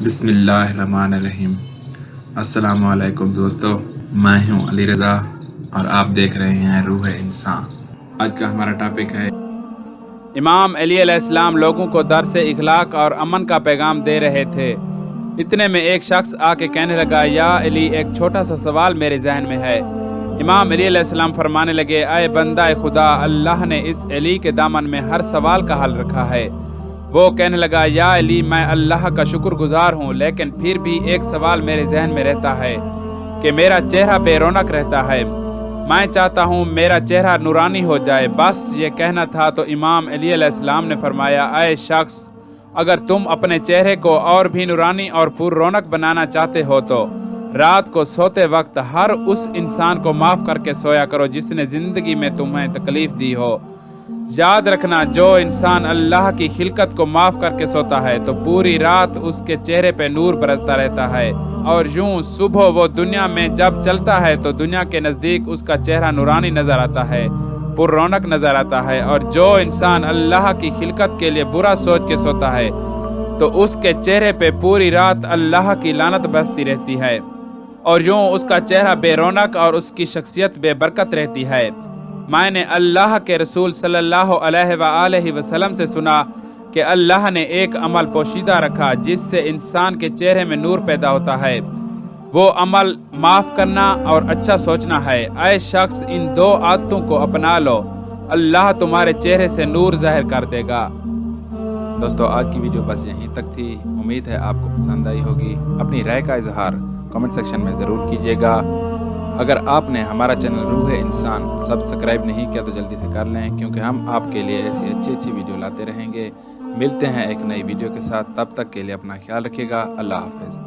بسم اللہ الرحمن الرحیم۔ السلام علیکم دوستو، میں ہوں علی رضا اور آپ دیکھ رہے ہیں روح انسان۔ آج کا ہمارا ٹاپک ہے امام علی علیہ السلام لوگوں کو درس اخلاق اور امن کا پیغام دے رہے تھے۔ اتنے میں ایک شخص آ کے کہنے لگا، یا علی، ایک چھوٹا سا سوال میرے ذہن میں ہے۔ امام علی علیہ السلام فرمانے لگے، اے بندہ خدا، اللہ نے اس علی کے دامن میں ہر سوال کا حل رکھا ہے۔ وہ کہنے لگا، یا علی، میں اللہ کا شکر گزار ہوں، لیکن پھر بھی ایک سوال میرے ذہن میں رہتا ہے کہ میرا چہرہ بے رونق رہتا ہے۔ میں چاہتا ہوں میرا چہرہ نورانی ہو جائے۔ بس یہ کہنا تھا تو امام علی علیہ السلام نے فرمایا، اے شخص، اگر تم اپنے چہرے کو اور بھی نورانی اور پر رونق بنانا چاہتے ہو تو رات کو سوتے وقت ہر اس انسان کو معاف کر کے سویا کرو جس نے زندگی میں تمہیں تکلیف دی ہو۔ یاد رکھنا، جو انسان اللہ کی خلقت کو معاف کر کے سوتا ہے تو پوری رات اس کے چہرے پہ نور برستا رہتا ہے، اور یوں صبح وہ دنیا میں جب چلتا ہے تو دنیا کے نزدیک اس کا چہرہ نورانی نظر آتا ہے، پر رونق نظر آتا ہے۔ اور جو انسان اللہ کی خلقت کے لیے برا سوچ کے سوتا ہے تو اس کے چہرے پہ پوری رات اللہ کی لعنت برستی رہتی ہے، اور یوں اس کا چہرہ بے رونق اور اس کی شخصیت بے برکت رہتی ہے۔ میں نے اللہ کے رسول صلی اللہ علیہ وآلہ وسلم سے سنا کہ اللہ نے ایک عمل پوشیدہ رکھا جس سے انسان کے چہرے میں نور پیدا ہوتا ہے۔ وہ عمل معاف کرنا اور اچھا سوچنا ہے۔ اے شخص، ان دو عادتوں کو اپنا لو، اللہ تمہارے چہرے سے نور ظاہر کر دے گا۔ دوستو، آج کی ویڈیو بس یہیں تک تھی۔ امید ہے آپ کو پسند آئی ہوگی۔ اپنی رائے کا اظہار کمنٹ سیکشن میں ضرور کیجیے گا۔ اگر آپ نے ہمارا چینل روح انسان سبسکرائب نہیں کیا تو جلدی سے کر لیں، کیونکہ ہم آپ کے لیے ایسی اچھی ویڈیو لاتے رہیں گے۔ ملتے ہیں ایک نئی ویڈیو کے ساتھ، تب تک کے لیے اپنا خیال رکھیے گا۔ اللہ حافظ۔